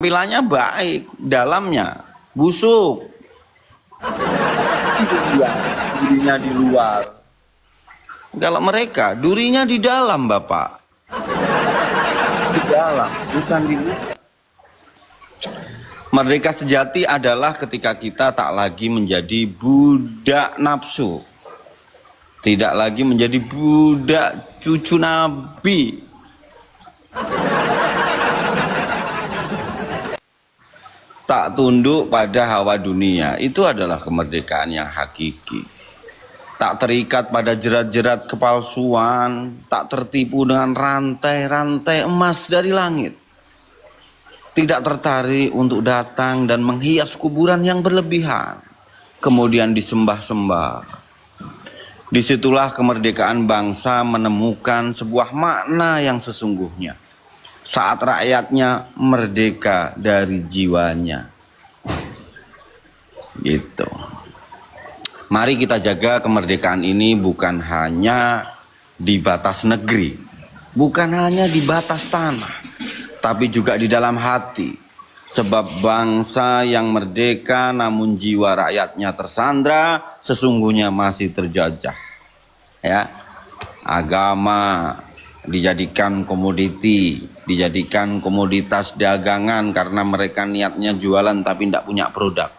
tampilannya baik, dalamnya busuk. Durinya di luar. Kalau mereka durinya di dalam, Bapak. Di dalam, bukan di luar. Merdeka sejati adalah ketika kita tak lagi menjadi budak nafsu. Tidak lagi menjadi budak cucu Nabi. Tak tunduk pada hawa dunia. Itu adalah kemerdekaan yang hakiki. Tak terikat pada jerat-jerat kepalsuan. Tak tertipu dengan rantai-rantai emas dari langit. Tidak tertarik untuk datang dan menghias kuburan yang berlebihan. Kemudian disembah-sembah. Disitulah kemerdekaan bangsa menemukan sebuah makna yang sesungguhnya. Saat rakyatnya merdeka dari jiwanya. Gitu. Mari kita jaga kemerdekaan ini bukan hanya di batas negeri. Bukan hanya di batas tanah. Tapi juga di dalam hati. Sebab bangsa yang merdeka namun jiwa rakyatnya tersandra sesungguhnya masih terjajah. Ya. Agama dijadikan komoditi, dijadikan komoditas dagangan karena mereka niatnya jualan tapi tidak punya produk.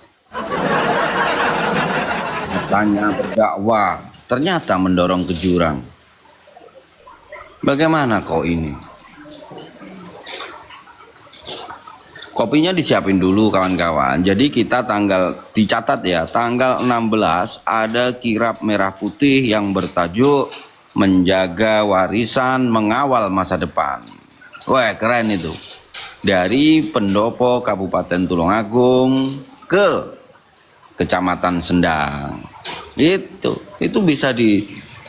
Katanya berdakwah, ternyata mendorong ke jurang. Bagaimana kok ini? Kopinya disiapin dulu kawan-kawan. Jadi kita dicatat ya, tanggal 16 ada kirab merah putih yang bertajuk menjaga warisan mengawal masa depan. Wah, keren itu. Dari pendopo Kabupaten Tulungagung ke Kecamatan Sendang. Itu bisa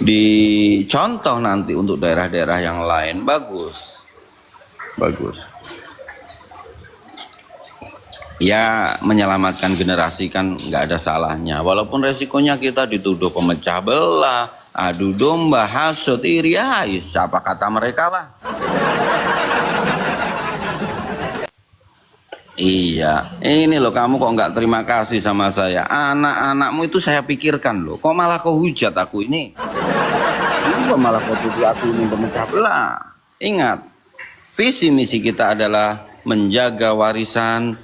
dicontoh nanti untuk daerah-daerah yang lain. Bagus. Ya, menyelamatkan generasi kan nggak ada salahnya. Walaupun resikonya kita dituduh pemecah belah, adu domba, hasut, iri, apa kata mereka lah. Iya, ini loh kamu kok nggak terima kasih sama saya. Anak-anakmu itu saya pikirkan loh. Kok malah kau hujat aku ini? Kok malah kau tuduh aku ini pemecah belah? Ingat, visi misi kita adalah menjaga warisan,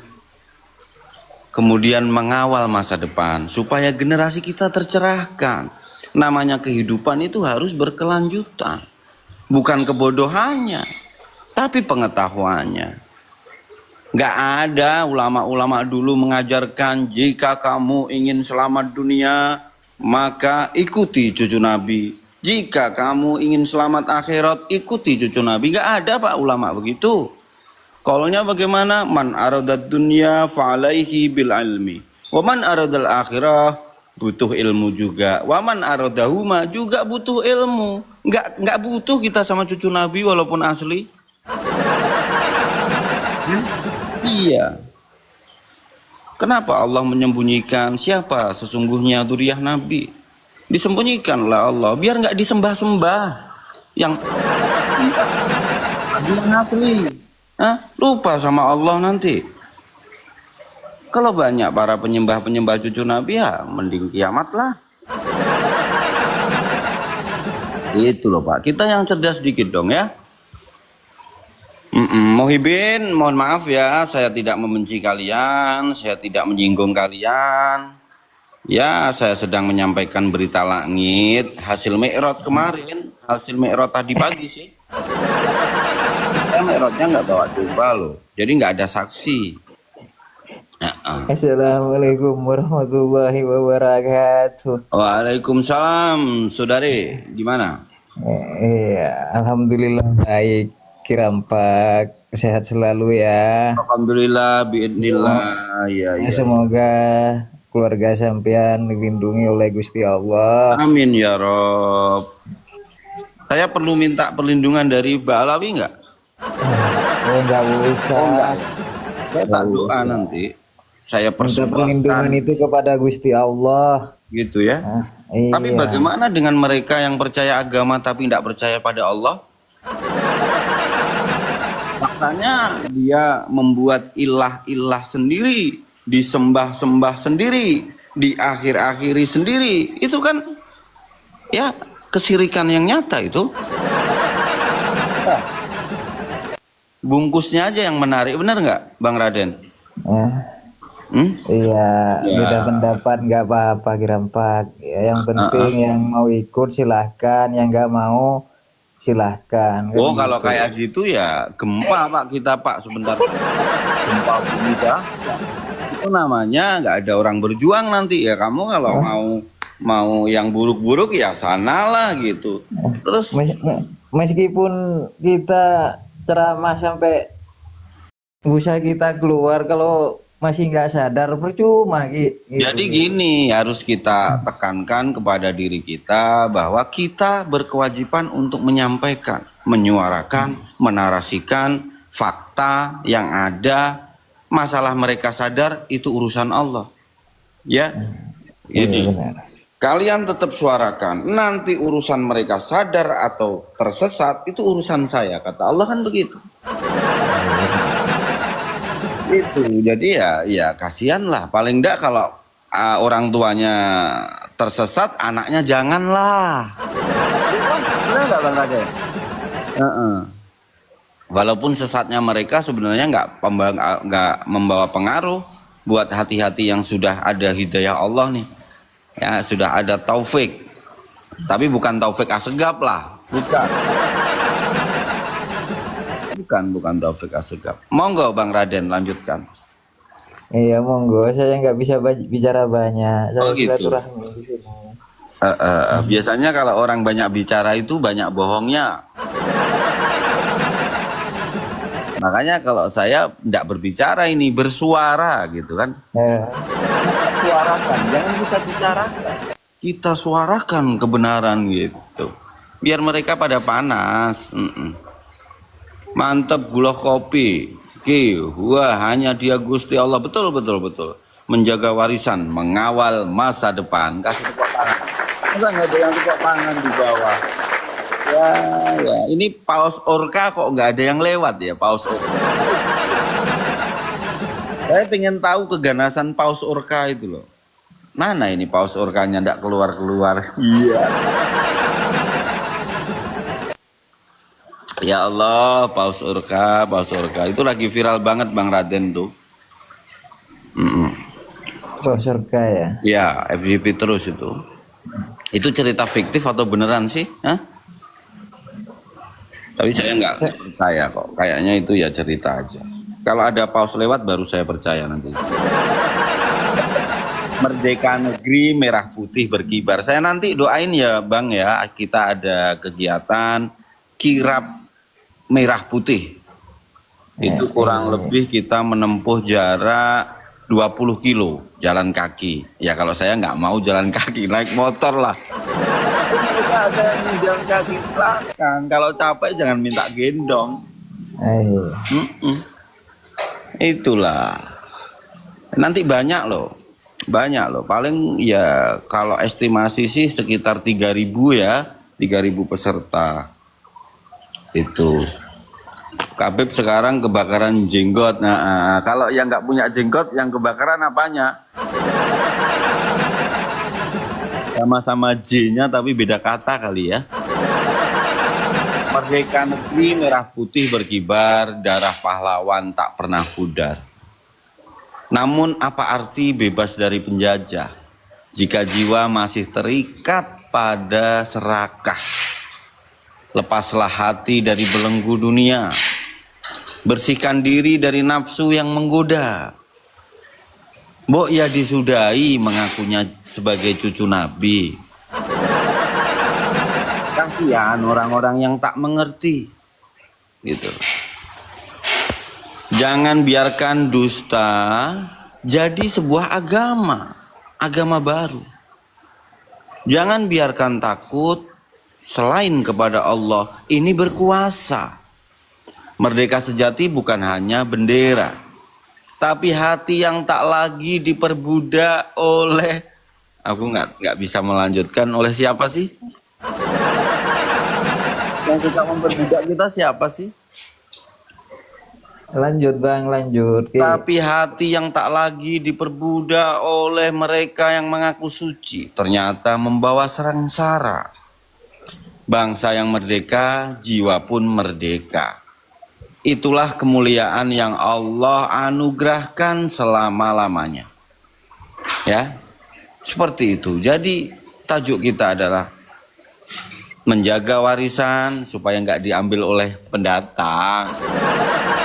kemudian mengawal masa depan supaya generasi kita tercerahkan. Namanya kehidupan itu harus berkelanjutan. Bukan kebodohannya, tapi pengetahuannya. Gak ada ulama-ulama dulu mengajarkan jika kamu ingin selamat dunia, maka ikuti cucu Nabi. Jika kamu ingin selamat akhirat, ikuti cucu Nabi. Gak ada Pak ulama begitu. Qaulnya bagaimana? Man aradad dunya fa'alaihi bil ilmi. Wa man aradal akhirah butuh ilmu juga. Wa man aradahuma juga butuh ilmu. Enggak butuh kita sama cucu Nabi walaupun asli. Iya. Kenapa Allah menyembunyikan siapa sesungguhnya dzurriyyah Nabi? Disembunyikan oleh Allah biar enggak disembah-sembah. Yang asli. Lupa sama Allah nanti. Kalau banyak para penyembah-penyembah cucu Nabi ya mending kiamat lah. Itu loh Pak. Kita yang cerdas sedikit dong ya. Muhibin, mohon maaf ya, saya tidak membenci kalian, saya tidak menyinggung kalian. Ya, saya sedang menyampaikan berita langit, hasil mi'raj kemarin, hasil mi'raj tadi pagi sih. Mi'rajnya nggak bawa domba loh, jadi nggak ada saksi. Assalamualaikum warahmatullahi wabarakatuh. Waalaikumsalam, saudari, gimana? Iya, alhamdulillah baik. Kirampak sehat selalu ya. Alhamdulillah, biidznillah. Ya. Semoga keluarga sampean dilindungi oleh Gusti Allah. Amin ya Rob. Saya perlu minta perlindungan dari Mbak Alawi nggak? Oh, nggak usah. Saya tak doa nanti. Saya persembahkan perlindungan itu kepada Gusti Allah. Gitu ya. Iya. Tapi bagaimana dengan mereka yang percaya agama tapi tidak percaya pada Allah? Katanya dia membuat ilah-ilah sendiri, disembah-sembah sendiri, diakhir-akhiri sendiri. Itu kan ya kesirikan yang nyata itu. Bungkusnya aja yang menarik, benar nggak, Bang Raden? Iya, Ya. beda pendapat nggak apa-apa Girampak. Ya, yang penting yang mau ikut silahkan, yang nggak mau silahkan. Kan Oh, kalau gitu. kayak gitu ya gempa Pak kita Pak sebentar. Gempa bumi dah. Itu namanya nggak ada orang berjuang nanti ya. Kamu kalau mau yang buruk-buruk ya sanalah gitu. Terus Meskipun kita ceramah sampai busa kita keluar, kalau masih nggak sadar percuma gitu. jadi gini, harus kita tekankan kepada diri kita bahwa kita berkewajiban untuk menyampaikan, menyuarakan, menarasikan fakta yang ada. Masalah mereka sadar itu urusan Allah. Ya. Ini. Benar. Kalian tetap suarakan. Nanti urusan mereka sadar atau tersesat itu urusan saya, kata Allah kan begitu. Itu. Jadi ya kasihan lah. Paling enggak kalau orang tuanya tersesat, anaknya janganlah. Benar enggak Bang Raden? Walaupun sesatnya mereka sebenarnya nggak membawa pengaruh buat hati-hati yang sudah ada hidayah Allah nih. Ya, sudah ada taufik. Tapi bukan taufik asegap lah. Bukan taufik asegap. Monggo Bang Raden lanjutkan. Iya monggo, saya nggak bisa bicara banyak. Saya Oh, gitu. silaturahmi di sini. Biasanya kalau orang banyak bicara itu banyak bohongnya. Makanya kalau saya tidak berbicara ini, bersuara gitu kan. Suarakan, jangan kita bicarakan. Kita suarakan kebenaran gitu. Biar mereka pada panas. Mantep gula kopi. Wah, hanya dia Gusti Allah. Betul. Menjaga warisan, mengawal masa depan. Kasih tepuk tangan. Masa nggak ada yang tepuk tangan di bawah? Ya. Ini Paus Orka kok nggak ada yang lewat ya, Paus Orka. Saya pengen tahu keganasan Paus Orka itu loh. Mana ini Paus Orkanya ndak keluar-keluar? Iya. Ya Allah, Paus Orka itu lagi viral banget Bang Raden tuh. Oh, surga ya. Ya, FYP terus itu. Itu cerita fiktif atau beneran sih? Hah? Tapi saya nggak percaya kok. Kayaknya itu ya cerita aja. Kalau ada paus lewat baru saya percaya nanti. Merdeka negeri merah putih berkibar. Saya nanti doain ya Bang ya. Kita ada kegiatan kirap merah putih. Itu kurang lebih kita menempuh jarak 20 kilo jalan kaki. Ya kalau saya nggak mau jalan kaki, naik motor lah. Mereka ada yang jalan kaki belakang. Kalau capek jangan minta gendong. Itulah. Nanti banyak loh. Paling ya kalau estimasi sih sekitar 3.000 ya. 3.000 peserta. Itu. Kabib sekarang kebakaran jenggot. Nah, kalau yang nggak punya jenggot, yang kebakaran apanya? Sama-sama J-nya tapi beda kata kali ya. Merdeka negeri merah putih berkibar, darah pahlawan tak pernah pudar. Namun apa arti bebas dari penjajah jika jiwa masih terikat pada serakah? Lepaslah hati dari belenggu dunia. Bersihkan diri dari nafsu yang menggoda. Mbok ya disudahi mengakunya sebagai cucu Nabi. Kasihan orang-orang yang tak mengerti. Gitu. Jangan biarkan dusta jadi sebuah agama baru. Jangan biarkan takut selain kepada Allah ini berkuasa. Merdeka sejati bukan hanya bendera, tapi hati yang tak lagi diperbudak oleh, aku nggak bisa melanjutkan, oleh siapa sih? Yang suka memperbudak kita siapa sih? Lanjut Bang, lanjut. Tapi hati yang tak lagi diperbudak oleh mereka yang mengaku suci ternyata membawa sengsara. Bangsa yang merdeka, jiwa pun merdeka. Itulah kemuliaan yang Allah anugerahkan selama-lamanya. Ya, seperti itu. Jadi tajuk kita adalah menjaga warisan supaya nggak diambil oleh pendatang.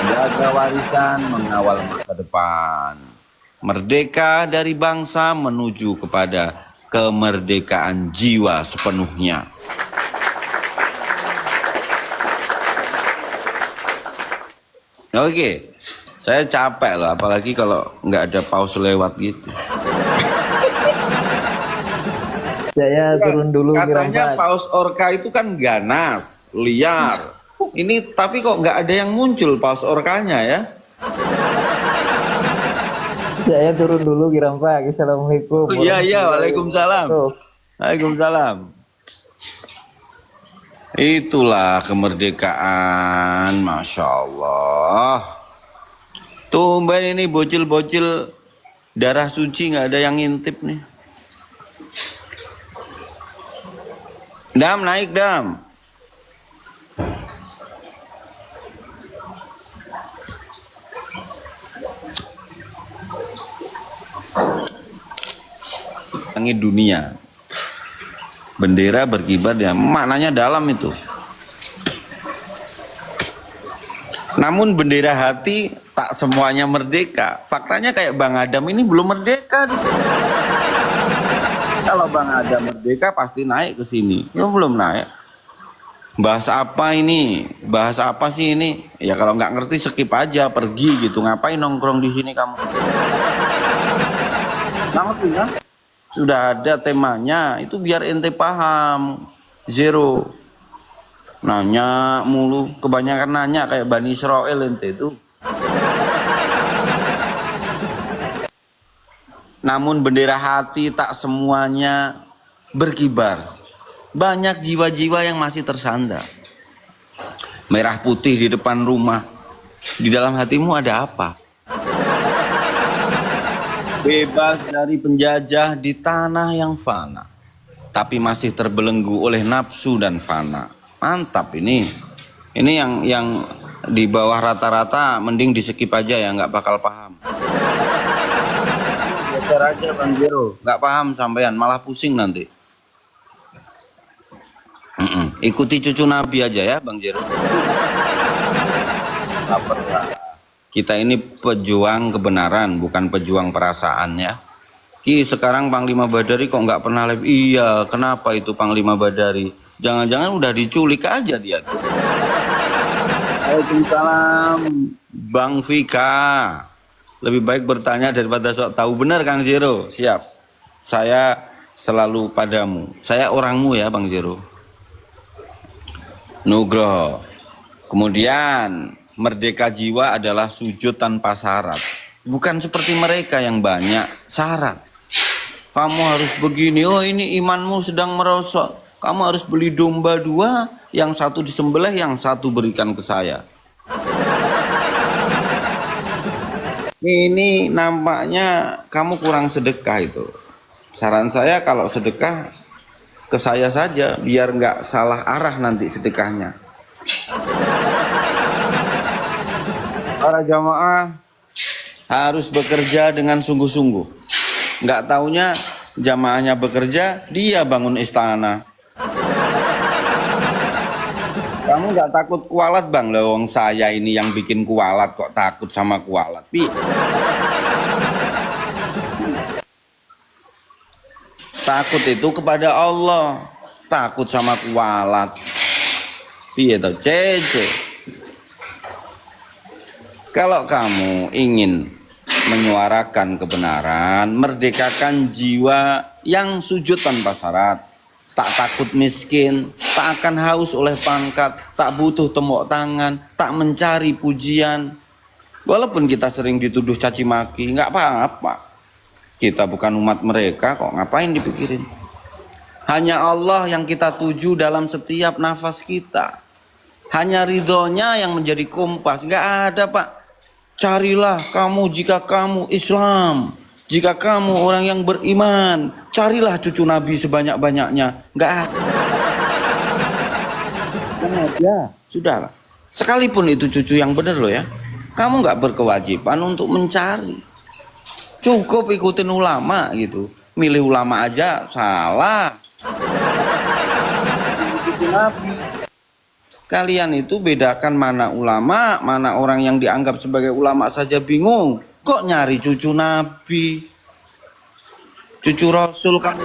Menjaga warisan, mengawal masa depan. Merdeka dari bangsa menuju kepada kemerdekaan jiwa sepenuhnya. Oke, saya capek loh, apalagi kalau nggak ada pause lewat gitu. Saya turun dulu Katanya Girampak. paus orca itu kan ganas, liar. Ini tapi kok nggak ada yang muncul paus orkanya ya? Saya turun dulu Girampak. Assalamualaikum. Iya iya, waalaikumsalam. Waalaikumsalam. Itulah kemerdekaan, masya Allah. Tumben ini bocil-bocil darah suci nggak ada yang ngintip nih. Dam naik dam. Langit dunia. Bendera berkibar ya, maknanya dalam itu. Namun bendera hati tak semuanya merdeka. Faktanya kayak Bang Adam ini belum merdeka. Kalau Bang Adam merdeka pasti naik ke sini. Ya belum naik. Bahas apa ini? Bahas apa sih ini? Ya kalau nggak ngerti skip aja, pergi gitu. Ngapain nongkrong di sini kamu? Nggak ngerti kan? Sudah ada temanya, itu biar ente paham. Zero. Nanya mulu, kebanyakan nanya kayak Bani Israel ente itu. Namun bendera hati tak semuanya berkibar. Banyak jiwa-jiwa yang masih tersandar. Merah putih di depan rumah. Di dalam hatimu ada apa? Bebas dari penjajah di tanah yang fana, tapi masih terbelenggu oleh nafsu dan fana. Mantap ini. Ini yang di bawah rata-rata mending di skip aja ya, nggak bakal paham. Geser aja Bang Jero, nggak paham sampean, malah pusing nanti. Ikuti cucu Nabi aja ya Bang Jero. Kita ini pejuang kebenaran, bukan pejuang perasaan ya. Ki sekarang Panglima Badari kok nggak pernah live? Iya, kenapa itu Panglima Badari? Jangan-jangan udah diculik aja dia. Waalaikumsalam, Bang Vika. Lebih baik bertanya daripada sok tahu. Benar Kang Jero, siap. Saya selalu padamu. Saya orangmu ya Bang Jero. Nugroho. Kemudian merdeka jiwa adalah sujud tanpa syarat. Bukan seperti mereka yang banyak syarat. Kamu harus begini, oh ini imanmu sedang merosot. Kamu harus beli domba 2, yang satu disembelih, yang satu berikan ke saya. Ini nampaknya kamu kurang sedekah itu. Saran saya kalau sedekah ke saya saja, biar nggak salah arah nanti sedekahnya. Para jamaah harus bekerja dengan sungguh-sungguh. Nggak taunya jamaahnya bekerja, dia bangun istana. Kamu nggak takut kualat Bang? Lewong saya ini yang bikin kualat kok takut sama kualat. Takut itu kepada Allah, takut sama kualat. Piye to cece. Kalau kamu ingin menyuarakan kebenaran, merdekakan jiwa yang sujud tanpa syarat, tak takut miskin, tak akan haus oleh pangkat, tak butuh tepuk tangan, tak mencari pujian. Walaupun kita sering dituduh caci maki, nggak apa-apa. Kita bukan umat mereka kok, ngapain dipikirin? Hanya Allah yang kita tuju dalam setiap nafas kita. Hanya ridhonya yang menjadi kompas. Nggak ada Pak Carilah kamu jika kamu Islam, jika kamu orang yang beriman, carilah cucu Nabi sebanyak-banyaknya. Enggak ada. Ya, sudahlah. Sekalipun itu cucu yang benar loh ya. Kamu nggak berkewajiban untuk mencari. Cukup ikutin ulama gitu. Milih ulama aja salah. Nabi. Kalian itu bedakan mana ulama, mana orang yang dianggap sebagai ulama saja bingung. Kok nyari cucu Nabi, cucu Rasul kamu?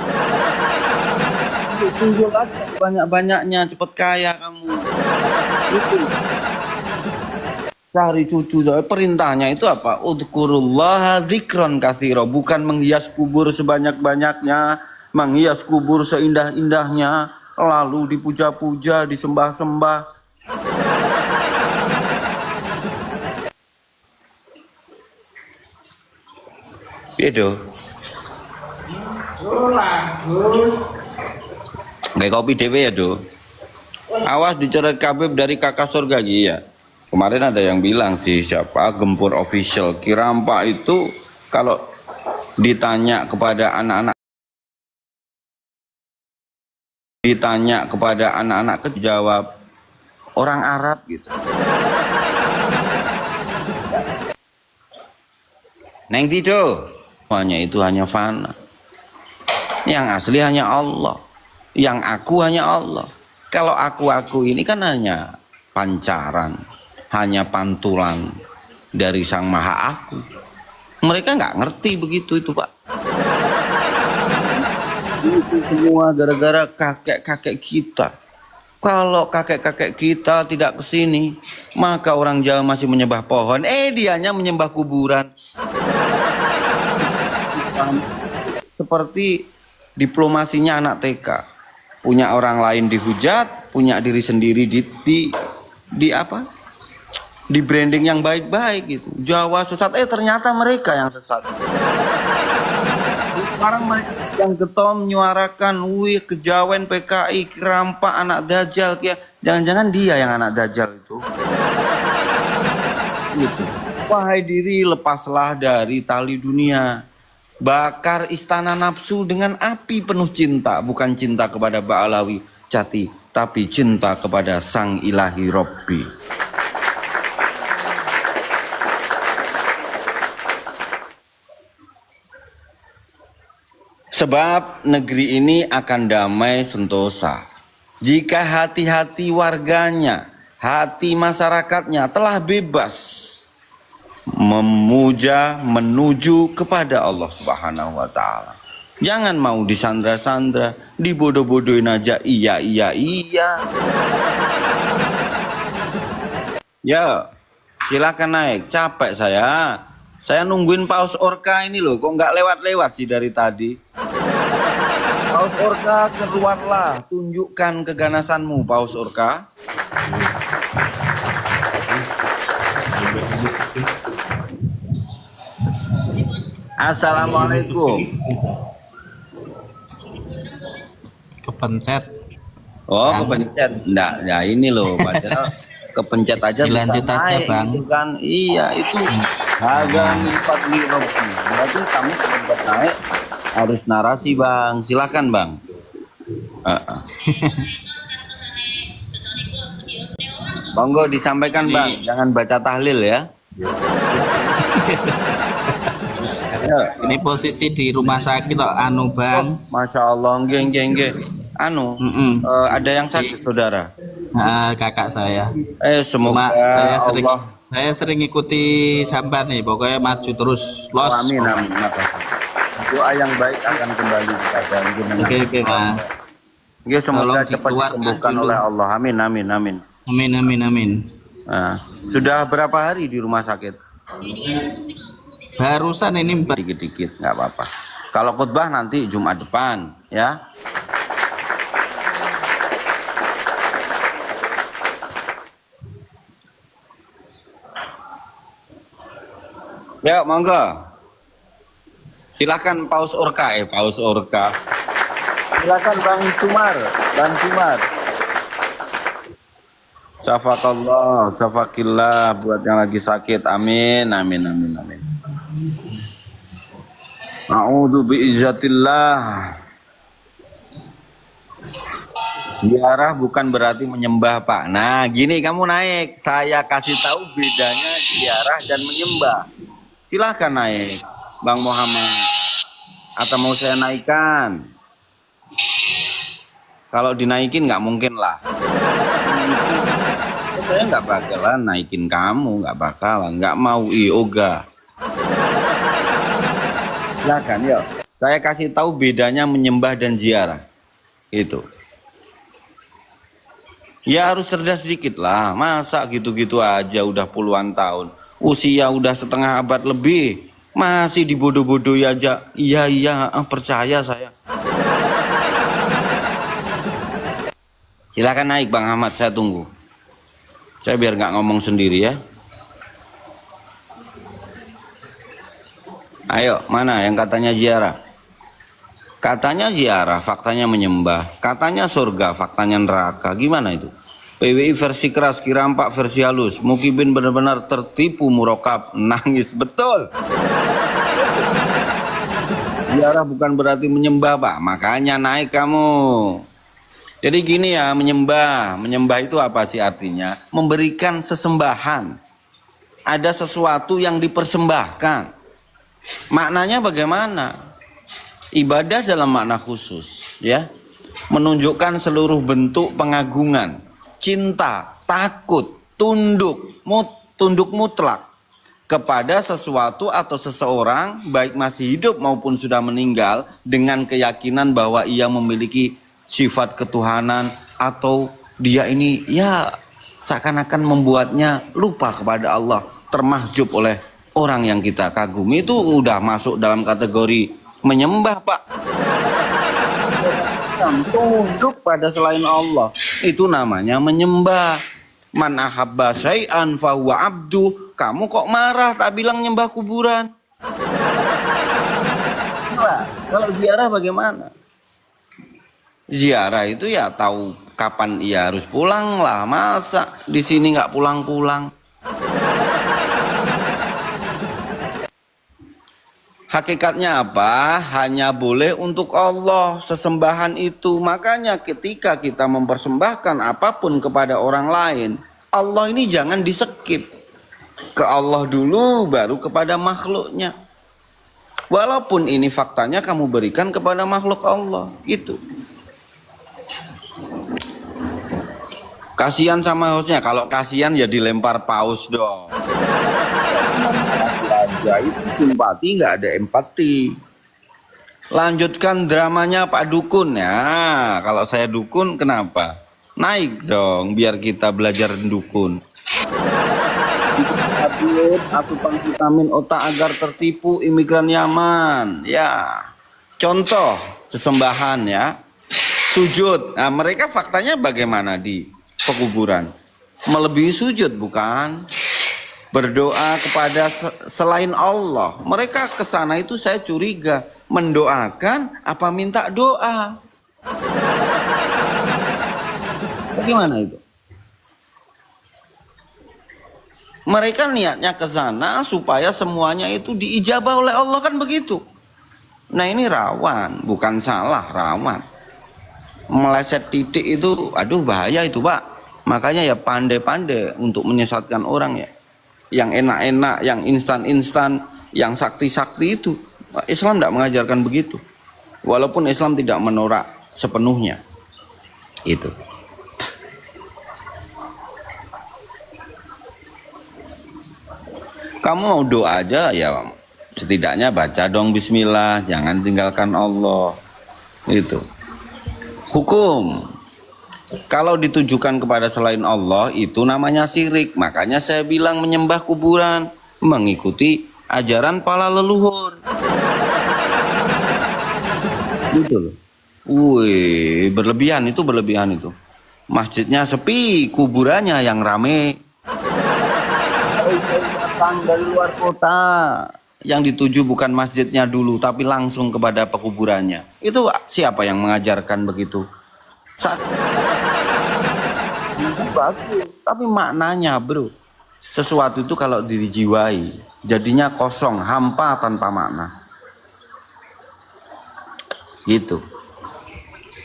Tunjuk aja banyak-banyaknya, cepet kaya kamu. Itu. Cari cucu, perintahnya itu apa? Udzukurullaha dzikron katsira, bukan menghias kubur sebanyak-banyaknya, menghias kubur seindah-indahnya, lalu dipuja-puja, disembah-sembah. Gitu. Kayak kopi dewe ya do. Awas dicoret kabib dari kakak surga ya. Kemarin ada yang bilang sih siapa Gempur Official Kirampa itu kalau ditanya kepada anak-anak jawab orang Arab gitu. Neng Tido, semuanya itu hanya fana. Yang asli hanya Allah. Yang aku hanya Allah. Kalau aku ini kan hanya pancaran, hanya pantulan dari Sang Maha Aku. Mereka nggak ngerti begitu itu Pak. Itu semua gara-gara kakek-kakek kita. Kalau kakek-kakek kita tidak kesini, maka orang Jawa masih menyembah pohon. Dianya menyembah kuburan. Seperti diplomasinya anak TK. Punya orang lain dihujat, punya diri sendiri di apa? Di branding yang baik-baik gitu. Jawa sesat, ternyata mereka yang sesat. Sekarang mereka yang getol menyuarakan, wih kejawen PKI, Kirampa, anak Dajjal, ya. Jangan-jangan dia yang anak Dajjal itu. Gitu. Wahai diri, lepaslah dari tali dunia. Bakar istana nafsu dengan api penuh cinta, bukan cinta kepada Ba'alawi Jati, tapi cinta kepada Sang Ilahi Robbi. Sebab negeri ini akan damai sentosa jika hati-hati warganya, hati masyarakatnya telah bebas memuja menuju kepada Allah Subhanahu wa taala. Jangan mau disandra-sandra, dibodoh-bodohin aja iya. Ya, silakan naik. Capek saya. Saya nungguin Paus Orka ini loh, kok nggak lewat-lewat sih dari tadi. Paus Orka, keluarlah, tunjukkan keganasanmu Paus Orka. Assalamualaikum. Kepencet. Oh, kepencet. Enggak, ya ini loh, padahal kepencet aja dilanjut bisa aja, naik, Bang. gitu kan. Iya, itu harga lipat di Robbi. Berarti kamu kepencet naik harus narasi, Bang. Silakan, Bang. Monggo disampaikan, Bang. Jangan baca tahlil ya. Ini posisi di rumah sakit kok anu Bang. Masya Allah, nggih. Anu, ada yang sakit saudara? Kakak saya. Semoga saya sering ikuti sampai nih, pokoknya maju terus los. Amin. Doa yang baik akan kembali kepada Oke, Mas. Nggih, semoga cepat disembuhkan oleh Allah. Amin. Amin. Nah, sudah berapa hari di rumah sakit? Barusan ini Dikit-dikit, nggak apa-apa. Kalau khutbah nanti Jumat depan, ya. Ya, monggo. Silakan Paus Orka, Paus Orka. Silakan Bang Cumar. Syafakallah, syafakillah buat yang lagi sakit. Amin, amin, amin, amin. A'udzu biizzatillah. Ziarah bukan berarti menyembah, Pak. Nah, gini kamu naik. Saya kasih tahu bedanya ziarah dan menyembah. Silahkan naik, Bang Muhammad. Atau mau saya naikkan? Kalau dinaikin nggak mungkin lah. Saya nggak bakalan naikin kamu, nggak bakalan, nggak mau yoga. Silahkan, yuk. Saya kasih tahu bedanya menyembah dan ziarah. Itu. Ya harus cerdas sedikit lah. Masa gitu-gitu aja udah puluhan tahun. Usia udah setengah abad lebih. Masih dibodoh-bodohi aja. Iya, percaya saya. Silakan naik Bang Ahmad, saya tunggu. Saya biar nggak ngomong sendiri ya. Ayo, mana yang katanya ziarah? Katanya ziarah, faktanya menyembah. Katanya surga, faktanya neraka. Gimana itu? PWI versi keras, Kirampak versi halus. Mukibin benar-benar tertipu murokab, nangis betul. Ziarah bukan berarti menyembah, Pak. Makanya naik kamu. Jadi gini ya, menyembah. Menyembah itu apa sih artinya? Memberikan sesembahan. Ada sesuatu yang dipersembahkan. Maknanya bagaimana? Ibadah dalam makna khusus, ya. Menunjukkan seluruh bentuk pengagungan, cinta, takut, tunduk mutlak kepada sesuatu atau seseorang, baik masih hidup maupun sudah meninggal, dengan keyakinan bahwa ia memiliki sifat ketuhanan atau dia ini ya seakan-akan membuatnya lupa kepada Allah, termahjub oleh orang yang kita kagumi. Itu udah masuk dalam kategori menyembah, Pak. Tunduk pada selain Allah, itu namanya menyembah. Man ahabba syai'an fahuwa abdu. Kamu kok marah tak bilang nyembah kuburan? Nah, kalau ziarah bagaimana? Ziarah itu ya tahu kapan ia harus pulang lah. Masa di sini nggak pulang-pulang? Hakikatnya apa? Hanya boleh untuk Allah sesembahan itu. Makanya ketika kita mempersembahkan apapun kepada orang lain, Allah ini jangan di-skip. Ke Allah dulu, baru kepada makhluknya. Walaupun ini faktanya kamu berikan kepada makhluk Allah. Gitu. Kasihan sama hostnya. Kalau kasihan ya dilempar paus dong. Ya itu simpati, nggak ada empati. Lanjutkan dramanya Pak Dukun ya. Kalau saya dukun kenapa? Naik dong biar kita belajar dukun. Asupan vitamin otak agar tertipu imigran Yaman. Ya. Contoh sesembahan ya. Sujud. Nah, mereka faktanya bagaimana di pekuburan? Melebihi sujud bukan? Berdoa kepada selain Allah. Mereka ke sana itu saya curiga mendoakan apa minta doa. Bagaimana itu? Mereka niatnya ke sana supaya semuanya itu diijabah oleh Allah, kan begitu. Nah ini rawan, bukan salah, rawan. Meleset titik itu, aduh bahaya itu Pak. Makanya ya pandai-pandai untuk menyesatkan orang ya. Yang enak-enak, yang instan-instan, yang sakti-sakti itu Islam tidak mengajarkan begitu. Walaupun Islam tidak menolak sepenuhnya. Itu. Kamu mau doa aja ya setidaknya baca dong bismillah, jangan tinggalkan Allah. Itu. Hukum. Kalau ditujukan kepada selain Allah itu namanya syirik. Makanya saya bilang menyembah kuburan, mengikuti ajaran para leluhur. Gitu loh. Wih, berlebihan itu. Masjidnya sepi, kuburannya yang rame. Datang dari luar kota. Yang dituju bukan masjidnya dulu, tapi langsung kepada pekuburannya. Itu siapa yang mengajarkan begitu? bagus, tapi maknanya bro, sesuatu itu kalau dijiwai jadinya kosong, hampa tanpa makna gitu.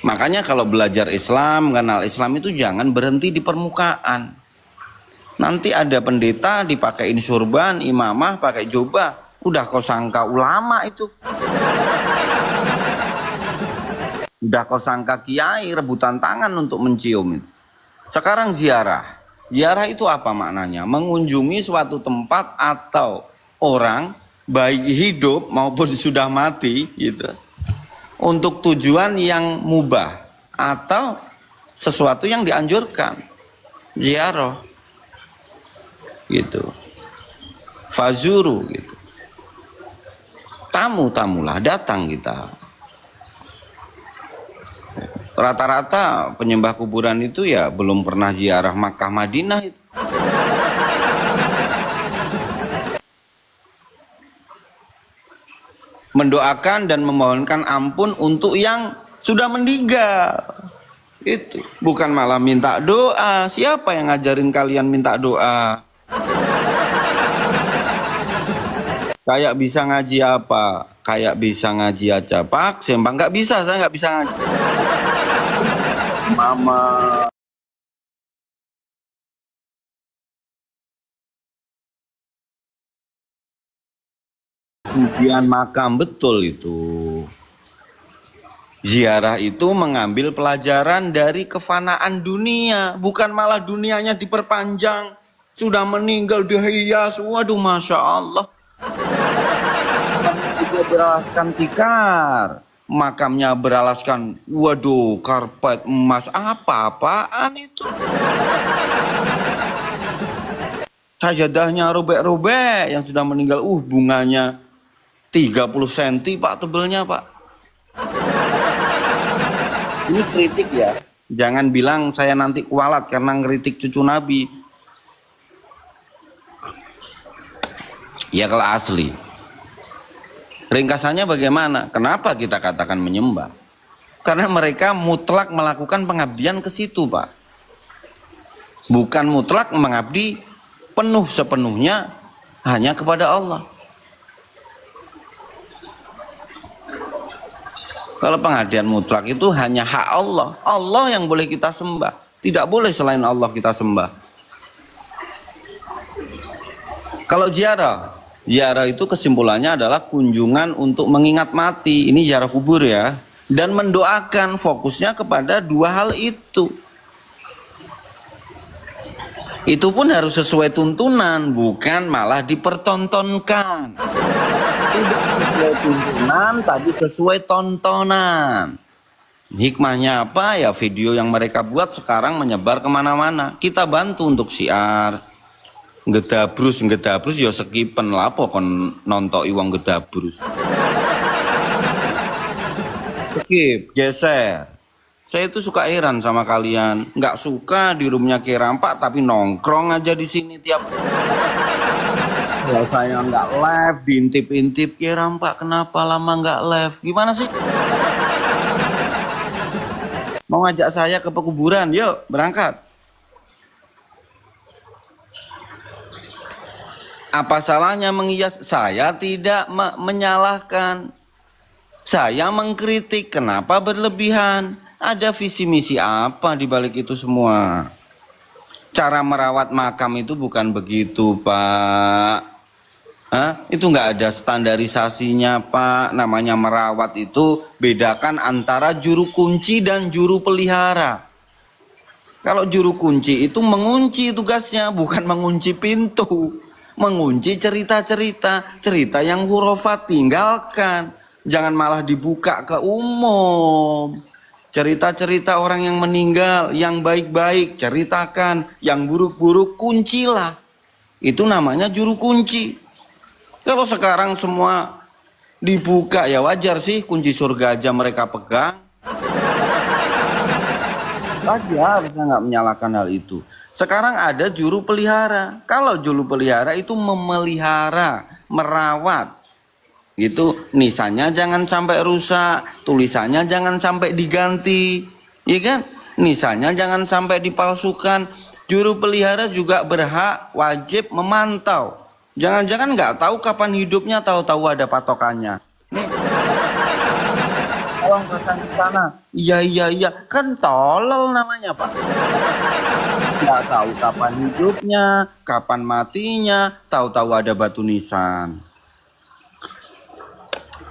Makanya kalau belajar Islam, kenal Islam itu jangan berhenti di permukaan. Nanti ada pendeta dipakein surban, imamah pakai jubah, udah kau sangka ulama itu. Udah kau sangka kiai rebutan tangan untuk mencium itu. Sekarang ziarah. Ziarah itu apa maknanya? Mengunjungi suatu tempat atau orang baik hidup maupun sudah mati gitu. Untuk tujuan yang mubah atau sesuatu yang dianjurkan. Ziarah. Gitu. Fazuru gitu. Tamu-tamulah datang kita. Rata-rata penyembah kuburan itu ya belum pernah ziarah Makkah Madinah itu. Mendoakan dan memohonkan ampun untuk yang sudah meninggal. Itu bukan malah minta doa. Siapa yang ngajarin kalian minta doa? Kayak bisa ngaji apa? Kayak bisa ngaji aja Pak Sembang. Nggak bisa, saya nggak bisa ngaji. Mama kemudian makam, betul itu. Ziarah itu mengambil pelajaran dari kefanaan dunia, bukan malah dunianya diperpanjang. Sudah meninggal dihias, waduh masya Allah. Dia beralaskan tikar, makamnya beralaskan, waduh karpet emas, apa-apaan itu. Sajadahnya robek-robek yang sudah meninggal, bunganya 30 cm Pak tebelnya Pak. Ini kritik ya, jangan bilang saya nanti kualat karena ngeritik cucu Nabi. Ya kalau asli. Ringkasannya bagaimana? Kenapa kita katakan menyembah? Karena mereka mutlak melakukan pengabdian ke situ Pak. Bukan mutlak mengabdi penuh sepenuhnya hanya kepada Allah. Kalau pengabdian mutlak itu hanya hak Allah. Allah yang boleh kita sembah. Tidak boleh selain Allah kita sembah. Kalau ziarah, ziarah itu kesimpulannya adalah kunjungan untuk mengingat mati. Ini ziarah kubur ya. Dan mendoakan, fokusnya kepada dua hal itu. Itu pun harus sesuai tuntunan, bukan malah dipertontonkan. Tidak sesuai tuntunan, tapi sesuai tontonan. Hikmahnya apa? Ya video yang mereka buat sekarang menyebar kemana-mana. Kita bantu untuk syiar. Ngedabrus ya sekipen lah pokon nontoki wong ngedabrus. Skip, geser. Saya itu suka heran sama kalian, nggak suka di roomnya Kirampak tapi nongkrong aja di sini tiap. Kalau saya nggak live, diintip-intip Kirampak kenapa lama nggak live? Gimana sih? Mau ngajak saya ke pekuburan? Yuk berangkat. Apa salahnya mengias? Saya tidak menyalahkan. Saya mengkritik. Kenapa berlebihan? Ada visi misi apa di balik itu semua? Cara merawat makam itu bukan begitu, Pak. Itu nggak ada standarisasinya, Pak. Namanya merawat itu bedakan antara juru kunci dan juru pelihara. Kalau juru kunci itu mengunci tugasnya, bukan mengunci pintu. Mengunci cerita-cerita, cerita yang hurufat tinggalkan, jangan malah dibuka ke umum. Cerita-cerita orang yang meninggal, yang baik-baik ceritakan, yang buruk-buruk kuncilah. Itu namanya juru kunci. Kalau sekarang semua dibuka ya wajar sih, kunci surga aja mereka pegang. Wajar, saya nggak menyalahkan hal itu. Sekarang ada juru pelihara. Kalau juru pelihara itu memelihara, merawat. Itu nisannya jangan sampai rusak, tulisannya jangan sampai diganti. Iya kan? Nisannya jangan sampai dipalsukan. Juru pelihara juga berhak wajib memantau. Jangan-jangan nggak tahu kapan hidupnya, tahu-tahu ada patokannya. Nih, tolong pasang di sana. Iya, kan tolol namanya Pak. Nggak tahu kapan hidupnya, kapan matinya, tahu-tahu ada batu nisan.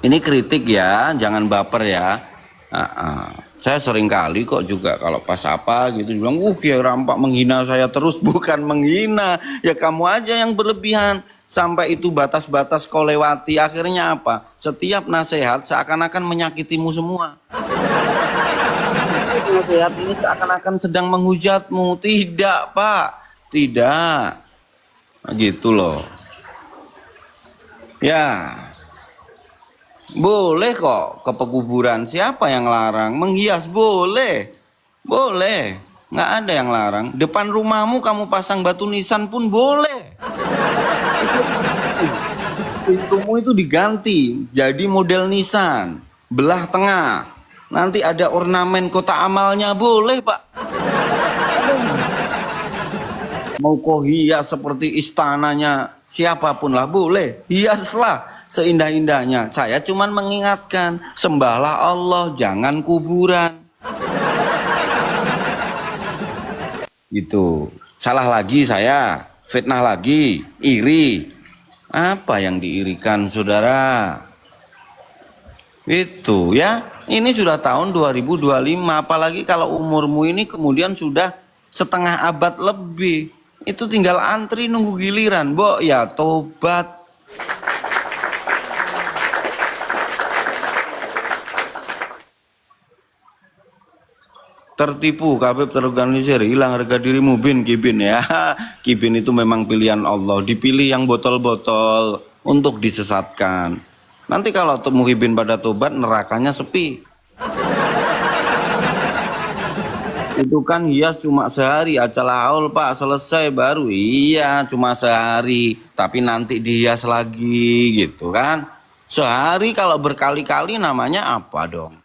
Ini kritik ya, jangan baper ya. Saya sering kali kok juga kalau pas apa gitu bilang, Kiai Rampak menghina saya terus. Bukan menghina, ya kamu aja yang berlebihan. Sampai itu batas-batas kau lewati, akhirnya apa? Setiap nasihat seakan-akan menyakitimu semua. Nasihat ini seakan-akan sedang menghujatmu. Tidak Pak, tidak. Nah, gitu loh. Ya, boleh kok ke pekuburan, siapa yang larang? Menghias boleh, boleh, nggak ada yang larang. Depan rumahmu kamu pasang batu nisan pun boleh. Pintumu itu diganti jadi model nisan, belah tengah. Nanti ada ornamen kota amalnya, boleh Pak. Mau kau hias seperti istananya siapapun lah, boleh, hiaslah seindah-indahnya. Saya cuman mengingatkan, sembahlah Allah, jangan kuburan. Gitu. Salah lagi saya, fitnah lagi, iri. Apa yang diirikan saudara? Itu ya. Ini sudah tahun 2025, apalagi kalau umurmu ini kemudian sudah setengah abad lebih. Itu tinggal antri nunggu giliran, Mbok ya tobat. Tertipu, kabeh terorganisir, hilang harga dirimu, bin kibin ya. Kibin itu memang pilihan Allah, dipilih yang botol-botol untuk disesatkan. Nanti kalau muhibin pada tobat, nerakanya sepi. Itu kan hias cuma sehari, acal haul Pak, selesai baru. Iya, cuma sehari, tapi nanti dihias lagi gitu kan. Sehari kalau berkali-kali namanya apa dong?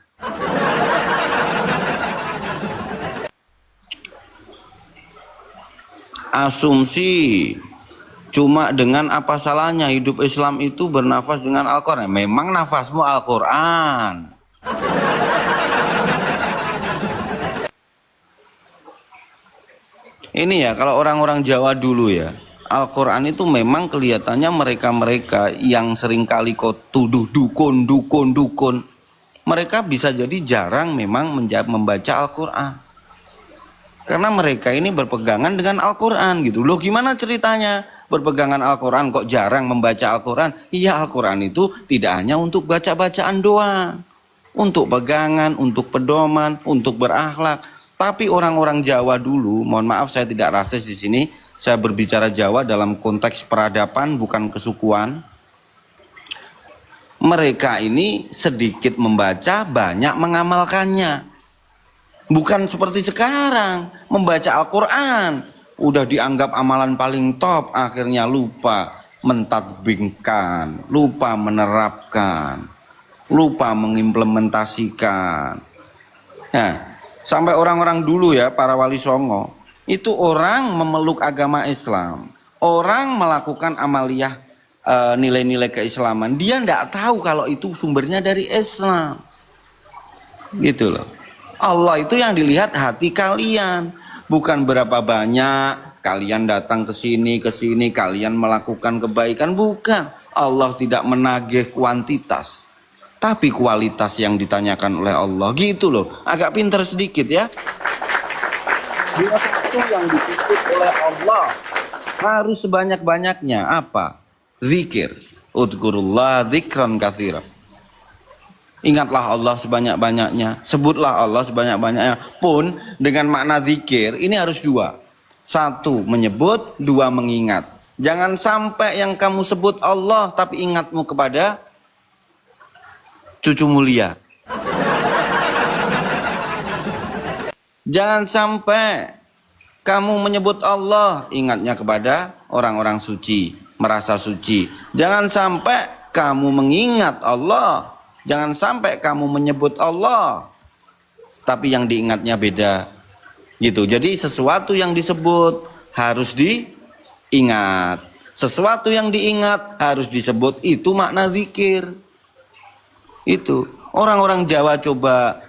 Asumsi cuma dengan apa salahnya hidup Islam itu bernafas dengan Al-Quran. Memang nafasmu Al-Quran. Ini ya kalau orang-orang Jawa dulu ya, Al-Quran itu memang kelihatannya mereka-mereka yang seringkali kau tuduh dukun. Mereka bisa jadi jarang memang membaca Al-Quran. Karena mereka ini berpegangan dengan Al-Quran gitu. Loh gimana ceritanya? Berpegangan Al-Quran kok jarang membaca Al-Quran? Iya, Al-Quran itu tidak hanya untuk baca-bacaan doang. Untuk pegangan, untuk pedoman, untuk berakhlak. Tapi orang-orang Jawa dulu, mohon maaf saya tidak rasis di sini. Saya berbicara Jawa dalam konteks peradaban, bukan kesukuan. Mereka ini sedikit membaca, banyak mengamalkannya. Bukan seperti sekarang, membaca Al-Quran udah dianggap amalan paling top, akhirnya lupa mentadbingkan, lupa menerapkan, lupa mengimplementasikan. Nah, sampai orang-orang dulu ya, para wali songo, itu orang memeluk agama Islam, orang melakukan amaliyah nilai-nilai keislaman, dia tidak tahu kalau itu sumbernya dari Islam. Gitu loh. Allah itu yang dilihat hati kalian, bukan berapa banyak kalian datang ke sini, kalian melakukan kebaikan, bukan. Allah tidak menagih kuantitas, tapi kualitas yang ditanyakan oleh Allah, gitu loh. Agak pinter sedikit ya. Dia itu yang dituntut oleh Allah harus sebanyak-banyaknya apa? Zikir. Udhkurullah dzikran katsira. Ingatlah Allah sebanyak-banyaknya, sebutlah Allah sebanyak-banyaknya. Pun dengan makna zikir ini harus dua. Satu menyebut, dua mengingat. Jangan sampai yang kamu sebut Allah tapi ingatmu kepada cucu mulia. Jangan sampai kamu menyebut Allah ingatnya kepada orang-orang suci, merasa suci. Jangan sampai kamu mengingat Allah, jangan sampai kamu menyebut Allah tapi yang diingatnya beda. Gitu. Jadi sesuatu yang disebut harus diingat. Sesuatu yang diingat harus disebut, itu makna zikir. Itu. Orang-orang Jawa coba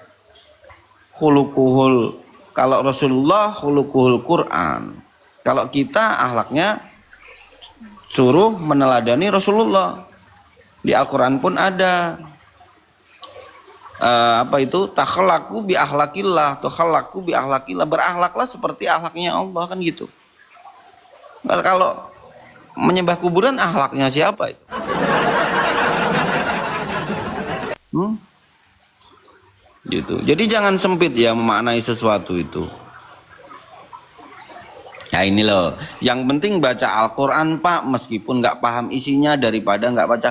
khuluquhul, kalau Rasulullah khuluquhul Quran. Kalau kita akhlaknya suruh meneladani Rasulullah. Di Al-Quran pun ada apa itu, takhallaku bi akhlakillah, takhallaku bi akhlakillah, berakhlaklah seperti akhlaknya Allah, kan gitu. Kalau menyembah kuburan akhlaknya siapa itu? Gitu. Jadi jangan sempit ya memaknai sesuatu itu. Nah ini loh, yang penting baca Al-Quran Pak, meskipun nggak paham isinya daripada nggak baca.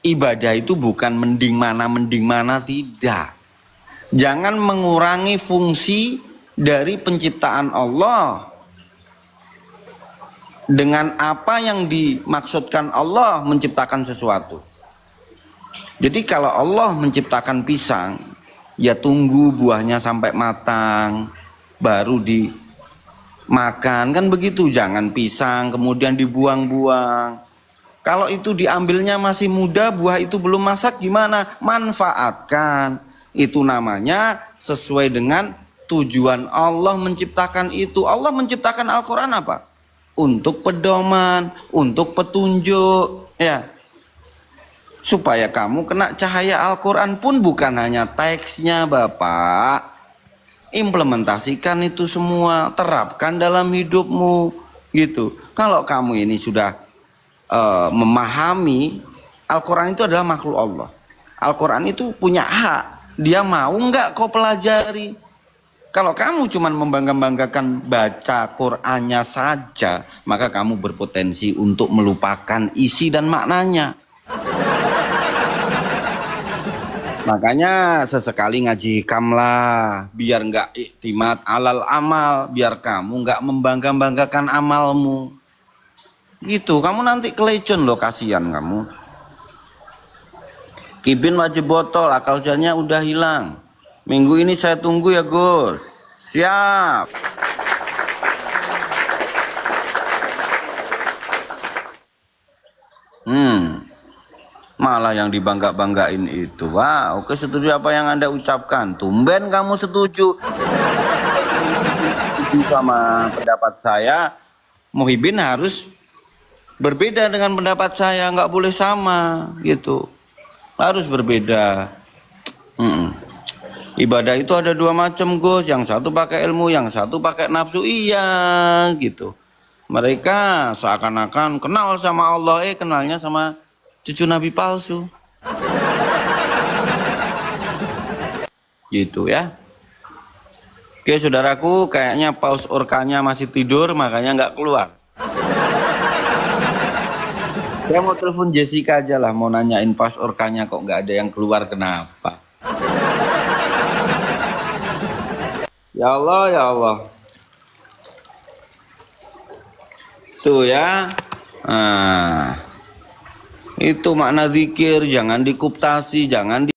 Ibadah itu bukan mending mana, tidak. Jangan mengurangi fungsi dari penciptaan Allah. Dengan apa yang dimaksudkan Allah menciptakan sesuatu. Jadi kalau Allah menciptakan pisang, ya tunggu buahnya sampai matang, baru dimakan, kan begitu. Jangan pisang kemudian dibuang-buang. Kalau itu diambilnya masih muda, buah itu belum masak, gimana? Manfaatkan. Itu namanya sesuai dengan tujuan Allah menciptakan itu. Allah menciptakan Al-Quran apa? Untuk pedoman, untuk petunjuk, ya. Supaya kamu kena cahaya Al-Quran pun bukan hanya teksnya Bapak. Implementasikan itu semua, terapkan dalam hidupmu, gitu. Kalau kamu ini sudah memahami Al-Quran itu adalah makhluk Allah. Al-Quran itu punya hak. Dia mau nggak kau pelajari. Kalau kamu cuma membangga-banggakan baca Qurannya saja, maka kamu berpotensi untuk melupakan isi dan maknanya. Makanya sesekali ngaji hikam lah, biar nggak iktimat alal amal, biar kamu nggak membangga-banggakan amalmu. Gitu, kamu nanti kelecon loh, kasihan kamu. Kibin wajib botol, akal jalannya udah hilang. Minggu ini saya tunggu ya Gus. Siap. Malah yang dibangga-banggain itu. Wah, oke, setuju apa yang Anda ucapkan. Tumben kamu setuju sama pendapat saya. Muhibin harus berbeda dengan pendapat saya, nggak boleh sama, gitu. Harus berbeda. Ibadah itu ada dua macam Gus, yang satu pakai ilmu, yang satu pakai nafsu. Iya, gitu. Mereka seakan-akan kenal sama Allah, kenalnya sama cucu Nabi palsu. Gitu ya. Oke saudaraku, kayaknya paus orkanya masih tidur, makanya nggak keluar. Saya mau telepon Jessica aja lah, mau nanyain paus orkanya kok nggak ada yang keluar, kenapa? Ya Allah, ya Allah. Tuh ya. Nah, itu makna zikir, jangan dikuptasi, jangan